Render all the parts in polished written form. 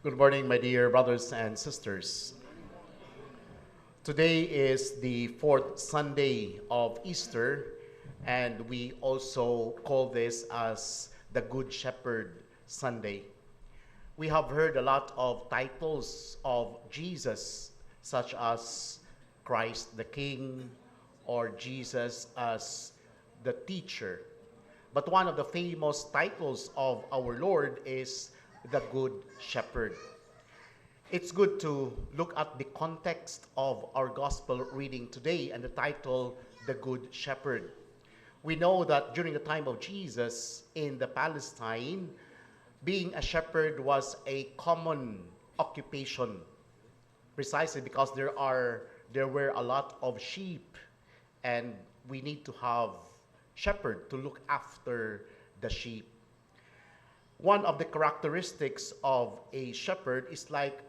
Good morning, my dear brothers and sisters. Today is the fourth Sunday of Easter, and we also call this as the Good Shepherd Sunday. We have heard a lot of titles of Jesus, such as Christ the King or Jesus as the teacher. But one of the famous titles of our Lord is the Good Shepherd. It's good to look at the context of our gospel reading today and the title, The Good Shepherd. We know that during the time of Jesus in the Palestine, being a shepherd was a common occupation, precisely because there were a lot of sheep, and we need to have shepherd to look after the sheep. One of the characteristics of a shepherd is like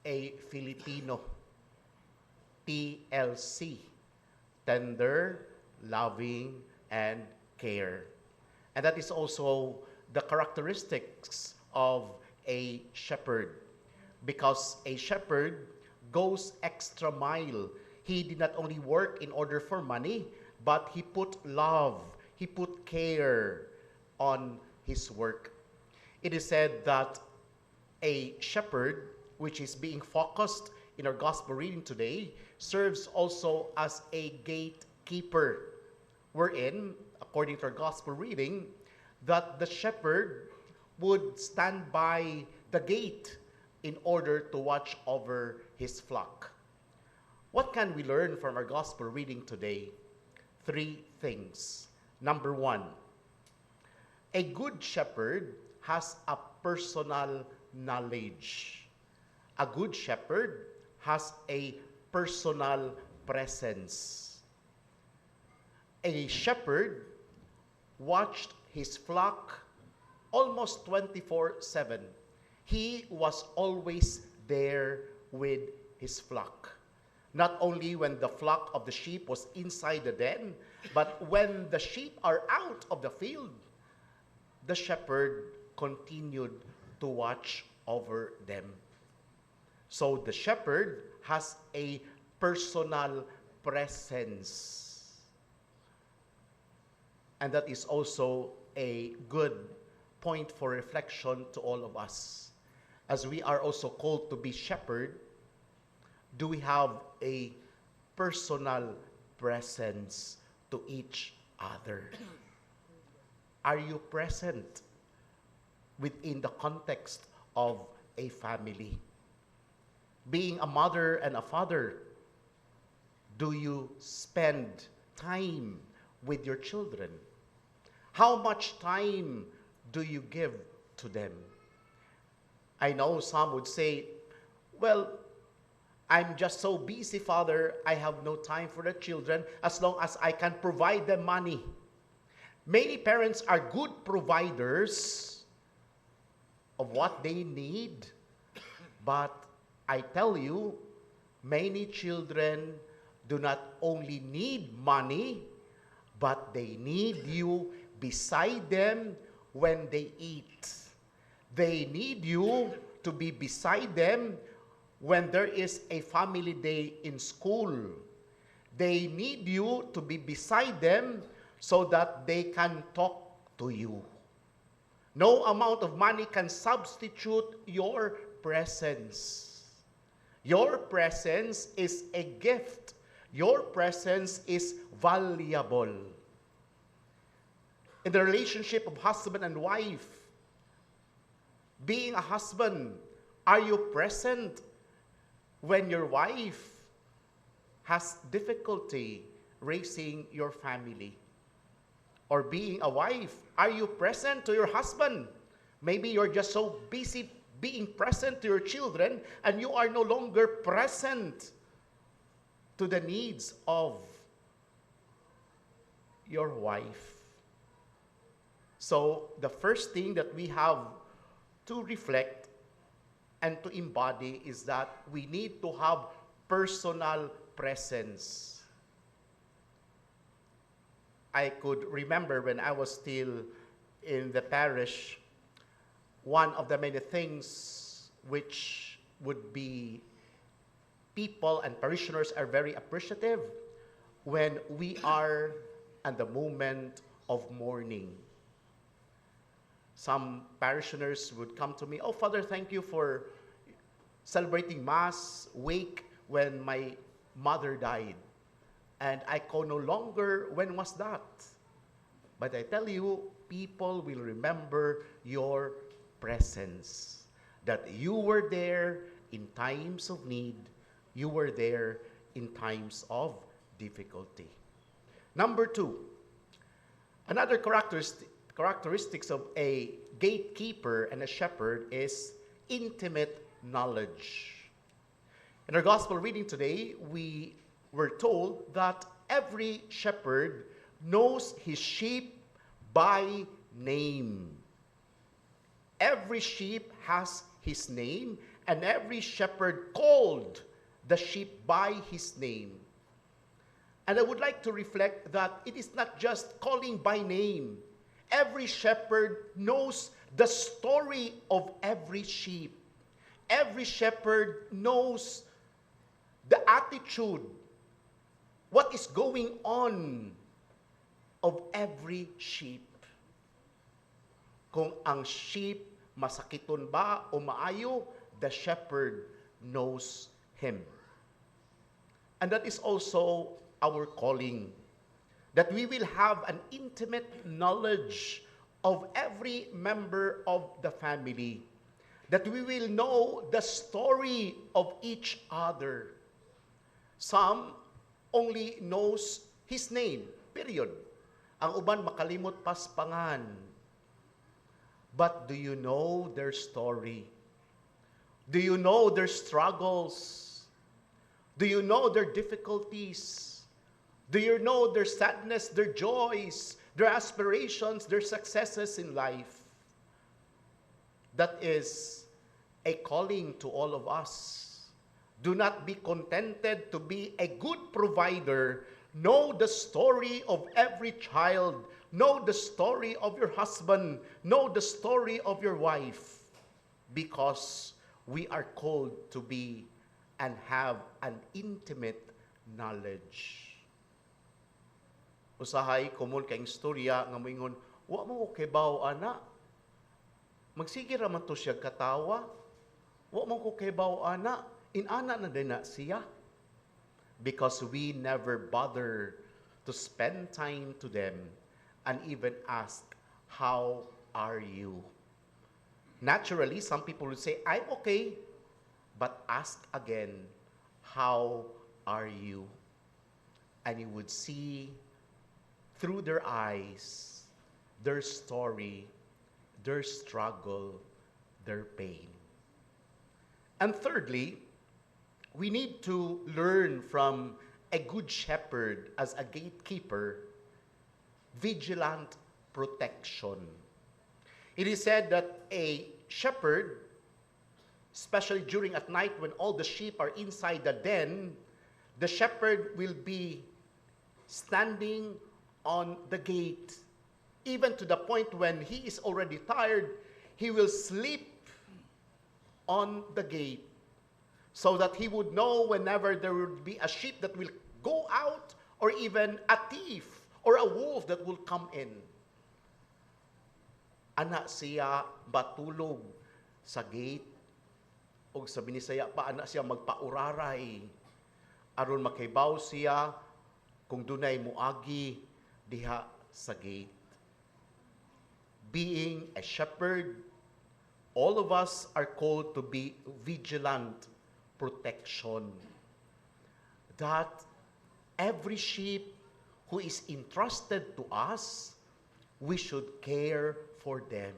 a Filipino, TLC, tender, loving, and care. And that is also the characteristics of a shepherd, because a shepherd goes extra mile. He did not only work in order for money, but he put love, he put care on his work. It is said that a shepherd, which is being focused in our gospel reading today, serves also as a gatekeeper, wherein, according to our gospel reading, that the shepherd would stand by the gate in order to watch over his flock. What can we learn from our gospel reading today? Three things. Number one, a good shepherd has a personal knowledge. A good shepherd has a personal presence. A shepherd watched his flock almost 24/7. He was always there with his flock. Not only when the flock of the sheep was inside the den, but when the sheep are out of the field, the shepherd continued to watch over them. So the shepherd has a personal presence. And that is also a good point for reflection to all of us. As we are also called to be shepherd, do we have a personal presence to each other? Are you present within the context of a family? Being a mother and a father, do you spend time with your children? How much time do you give to them? I know some would say, well, I'm just so busy, Father, I have no time for the children as long as I can provide them money. Many parents are good providers of what they need, but I tell you, many children do not only need money, but they need you beside them when they eat. They need you to be beside them when there is a family day in school. They need you to be beside them so that they can talk to you. No amount of money can substitute your presence. Your presence is a gift. Your presence is valuable. In the relationship of husband and wife, being a husband, are you present when your wife has difficulty raising your family? Or being a wife, are you present to your husband? Maybe you're just so busy being present to your children and you are no longer present to the needs of your wife. So the first thing that we have to reflect and to embody is that we need to have personal presence. I could remember when I was still in the parish, one of the many things which would be people and parishioners are very appreciative when we are at the moment of mourning. Some parishioners would come to me, "Oh, Father, thank you for celebrating Mass, wake when my mother died." And I go, "No longer, when was that?" But I tell you, people will remember your presence. That you were there in times of need. You were there in times of difficulty. Number two, another characteristics of a gatekeeper and a shepherd is intimate knowledge. In our gospel reading today, we were told that every shepherd knows his sheep by name. Every sheep has his name, and every shepherd called the sheep by his name. And I would like to reflect that it is not just calling by name. Every shepherd knows the story of every sheep. Every shepherd knows the attitude, what is going on of every sheep. Kung ang sheep masakiton ba o maayo, the shepherd knows him. And that is also our calling, that we will have an intimate knowledge of every member of the family, that we will know the story of each other. Some only knows his name, period. Ang uban makalimot pas pangan. But do you know their story? Do you know their struggles? Do you know their difficulties? Do you know their sadness, their joys, their aspirations, their successes in life? That is a calling to all of us. Do not be contented to be a good provider. Know the story of every child. Know the story of your husband. Know the story of your wife. Because we are called to be and have an intimate knowledge. Usahay kumon kayong istorya nga moingon, wa mo ko kibaw ana. Magsige ra man to siya katawa. Wa mo ko kibaw ana. Inana na din na siya. Because we never bother to spend time to them and even ask, how are you? Naturally, some people would say, I'm okay. But ask again, how are you? And you would see through their eyes, their story, their struggle, their pain. And thirdly, we need to learn from a good shepherd as a gatekeeper, vigilant protection. It is said that a shepherd, especially during at night when all the sheep are inside the den, the shepherd will be standing on the gate. Even to the point when he is already tired, he will sleep on the gate so that he would know whenever there would be a sheep that will go out or even a thief or a wolf that will come in. Ana siya batulog sa gate o sa Binisaya pa ana siya magpauraray aron makibaw siya kung dunay muagi diha sa gate. Being a shepherd, all of us are called to be vigilant protection. That every sheep who is entrusted to us, we should care for them.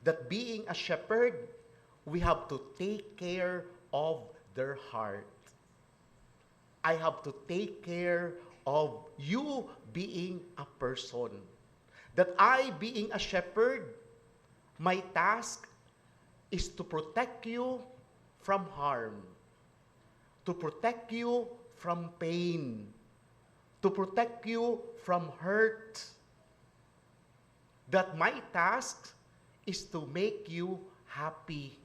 That being a shepherd, we have to take care of their heart. I have to take care of you being a person. That I, being a shepherd, my task is to protect you from harm, to protect you from pain, to protect you from hurt. That my task is to make you happy.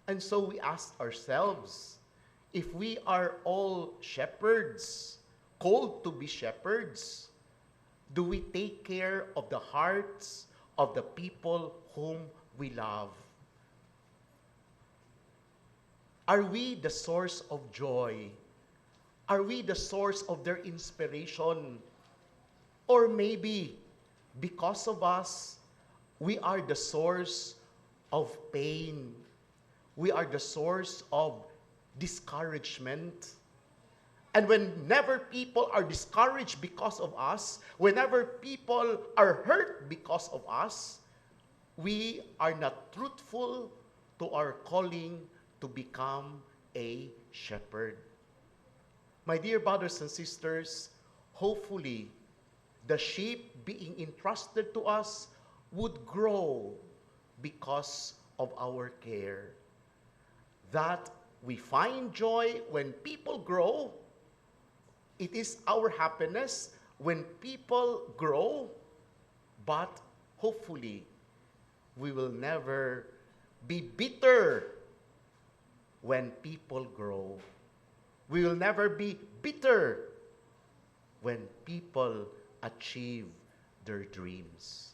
And so we ask ourselves, if we are all shepherds, called to be shepherds, do we take care of the hearts of the people whom we love? Are we the source of joy? Are we the source of their inspiration? Or maybe, because of us, we are the source of pain. We are the source of discouragement. And whenever people are discouraged because of us, whenever people are hurt because of us, we are not truthful to our calling to become a shepherd. My dear brothers and sisters, hopefully, the sheep being entrusted to us would grow because of our care. That we find joy when people grow. It is our happiness when people grow, but hopefully, we will never be bitter when people grow. We will never be bitter when people achieve their dreams.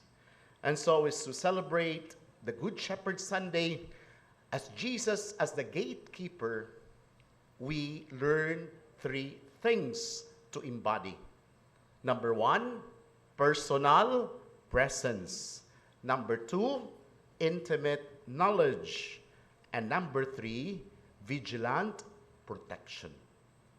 And so as to celebrate the Good Shepherd Sunday, as Jesus as the gatekeeper, we learn three things to embody. Number one, personal presence. Number two, intimate knowledge. And number three, vigilant protection.